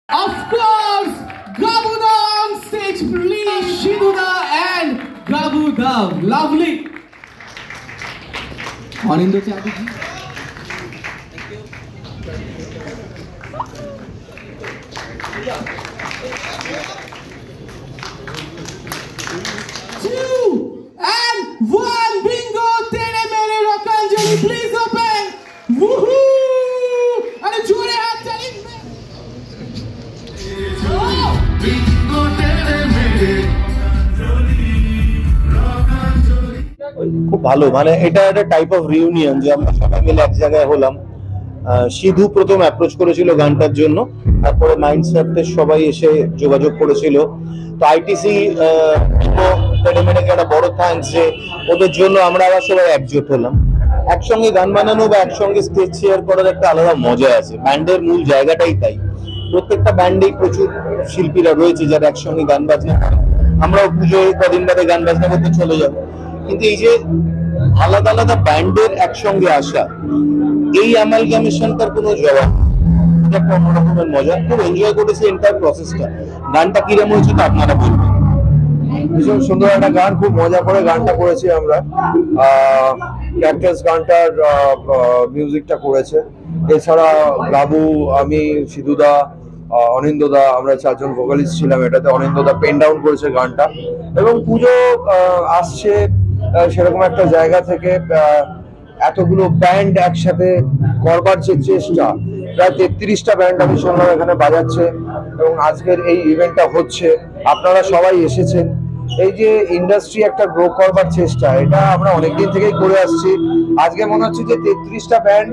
Of course, Gabuda on stage, please. Shiduda and Gabuda. Lovely. Anindo Chatterjee. Thank you. 2 and 1. Bingo Tere Mere Rokanjali. Please open. Woohoo! And a jore hat telling me. খুব ভালো, মানে এটা একটা type of reunion যে আমরা সবাই মিলে এক জায়গায় হলাম। সিধু প্রথম অ্যাপ্রোচ করেছিল গানটার জন্য, তারপরে মাইন্ডসেটের সবাই এসে যোগাযোগ করেছিল। তো আইটিসি একটা বড় থ্যাঙ্কস যে ওদের জন্য আমরা আবার সবাই একজোট হলাম। একসঙ্গে গান বানানো বা একসঙ্গে স্টেজ শেয়ার করার একটা আলাদা মজা আছে। ব্যান্ডের মূল জায়গাটাই তাই। প্রত্যেকটা ব্যান্ডেই প্রচুর শিল্পীরা রয়েছে যারা একসঙ্গে গান বাজনা করে। আমরাও পুজোয় কদিন বাদে গান বাজনা করতে চলে যাবো, কিন্তু এই যে আলাদা আলাদা ব্যান্ডের একসঙ্গে আসা, এই অ্যামালগামেশনটার কোনো জবাব, এটা একটা অন্যরকমের মজা। খুব এনজয় করেছি এন্টায়ার প্রসেসটা। গানটা কিরকম হয়েছে তো আপনারা বলবেন। ভীষণ সুন্দর একটা গান, খুব মজা করে গানটা করেছি আমরা। ক্যাকটাস গানটার মিউজিকটা করেছে। এছাড়া গাবু, আমি, সিধুদা, অনিন্দদা, আমরা 4 জন ভোকালিস্ট ছিলাম এটাতে। অনিন্দদা পেন ডাউন করেছে গানটা। এবং পুজো আসছে, সেরকম একটা জায়গা থেকে এতগুলো ব্যান্ড একসাথে করবার যে চেষ্টা, প্রায় 33টা ব্যান্ড আমি শুনলাম এখানে বাজাচ্ছে এবং আজকের এই ইভেন্টটা হচ্ছে। আপনারা সবাই এসেছেন। এই যে ইন্ডাস্ট্রি একটা গ্রো করবার চেষ্টা, এটা আমরা অনেকদিন থেকেই করে আসছি। আজকে মনে হচ্ছে যে 33টা ব্যান্ড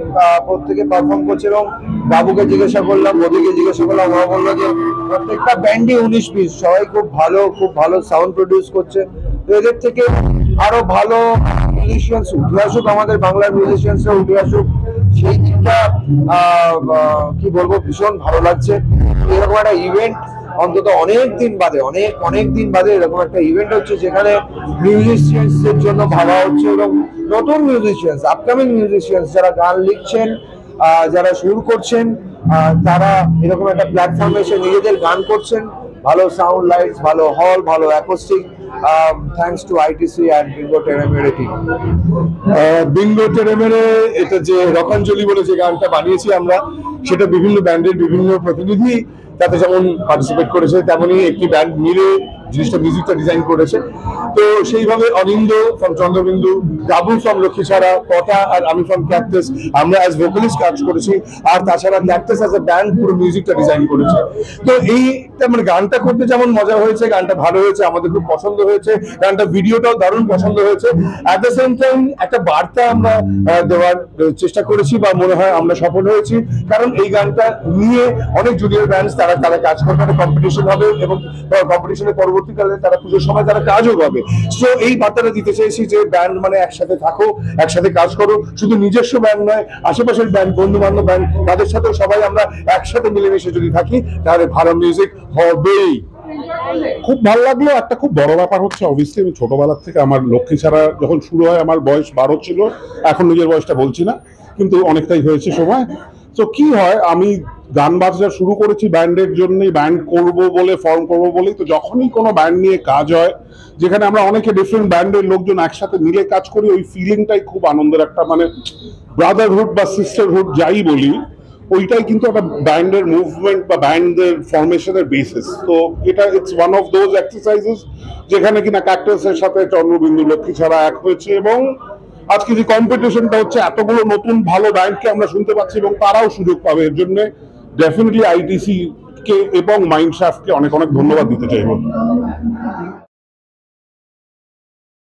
প্রত্যেকে পারফর্ম করছে এবং বাবুকে জিজ্ঞাসা করলাম, মোদিকে জিজ্ঞাসা করলাম, ওরা বললো যে প্রত্যেকটা ব্যান্ডই 19 পিস, সবাই খুব ভালো সাউন্ড প্রডিউস করছে। তো এদের থেকে আরো ভালো মিউজিশিয়ানস উঠে আসুক, আমাদের বাংলার মিউজিশিয়ানসরা উঠে আসুক, সেই দিকটা কি বলবো, ভীষণ ভালো লাগছে। এরকম একটা ইভেন্ট অন্তত অনেক দিন বাদে এরকম একটা ইভেন্ট হচ্ছে যেখানে মিউজিশিয়ানসদের জন্য ভাবা হচ্ছে এবং নতুন মিউজিশিয়ানস, আপকামিং মিউজিশিয়ানস যারা গান লিখছেন, যারা সুর করছেন, তারা এরকম একটা প্ল্যাটফর্মে এসে নিজেদের গান করছেন। ভালো সাউন্ড লাইটস, ভালো হল, ভালো acoustic, thanks to ITC and Bingo Tedhe Medhe team. Bingo Tedhe মেরে এটা যে রকাঞ্জলি বলে যে গানটা বানিয়েছি আমরা, সেটা বিভিন্ন ব্যান্ডের বিভিন্ন প্রতিনিধি তাতে যেমন পার্টিসিপেট করেছে, তেমনই একটি ব্যান্ড মিলে জিনিসটা মিউজিকটা ডিজাইন করেছে। তো সেইভাবে অনিন্দ ফ্রম চন্দ্রবিন্দু, গাবু ফ্রম লক্ষ্মীছাড়া, পটা আর আমি ফ্রম ক্যাকটাস, আমরা অ্যাজ ভোকালিস্ট কাজ করেছি। আর তাছাড়া ক্যাকটাস অ্যাজ এ ব্যান্ড পুরো মিউজিকটা ডিজাইন করেছে। তো এইটা মানে গানটা করতে যেমন মজা হয়েছে, গানটা ভালো হয়েছে, আমাদের খুব পছন্দ হয়েছে। গানটা ভিডিওটাও দারুণ পছন্দ হয়েছে। অ্যাট দ্য সেম টাইম একটা বার্তা আমরা দেওয়ার চেষ্টা করেছি বা মনে হয় আমরা সফল হয়েছি, কারণ এই গানটা নিয়ে অনেক জুনিয়র ব্যান্ডস তারা কাজ করবে, একটা কম্পিটিশন হবে এবং কম্পিটিশনের পরবর্তীকালে তারা পুজোর সময় তারা কাজও পাবে। সো এই বার্তাটা দিতে চাইছি যে ব্যান্ড মানে একসাথে থাকো, একসাথে কাজ করো। শুধু নিজস্ব ব্যান্ড নয়, আশেপাশের ব্যান্ড, বন্ধু বান্ধব ব্যান্ড, তাদের সাথে সবাই আমরা একসাথে মিলেমিশে যদি থাকি তাহলে ভালো মিউজিক হবেই। খুব ভালো লাগলো। একটা খুব বড় ব্যাপার হচ্ছে, অবভিয়াসলি আমি ছোটবেলার থেকে আমার লক্ষ্মীছাড়া যখন শুরু হয়, আমার বয়স 12 ছিল। এখন নিজের বয়সটা বলছি না, কিন্তু অনেকটাই হয়েছে সময়। তো কি হয়, আমি গান বাজনা শুরু করেছি ব্যান্ডের জন্যই, ব্যান্ড করব বলে, ফর্ম করব বলেই। তো যখনই কোনো ব্যান্ড নিয়ে কাজ হয়, যেখানে আমরা অনেকে ডিফারেন্ট ব্যান্ডের লোকজন একসাথে মিলে কাজ করি, ওই ফিলিংটাই খুব আনন্দের। একটা মানে ব্রাদারহুড বা সিস্টারহুড যাই বলি, ওইটাই কিন্তু একটা ব্যান্ডের মুভমেন্ট বা ব্যান্ডের ফরমেশনের বেসিস। তো এটা it's one of those exercises যেখানে কিনা ক্যাকটাসের সাথে চন্দ্রবিন্দু লক্ষ্মীছাড়া এক হয়েছে এবং আজকে যে কম্পিটিশনটা হচ্ছে, এতগুলো নতুন ভালো ব্যান্ডকে আমরা শুনতে পাচ্ছি এবং তারাও সুযোগ পাবে। এর জন্য ডেফিনেটলি আইটিসি কে এবং মাইন্ডশাফটকে অনেক অনেক ধন্যবাদ দিতে চাইব।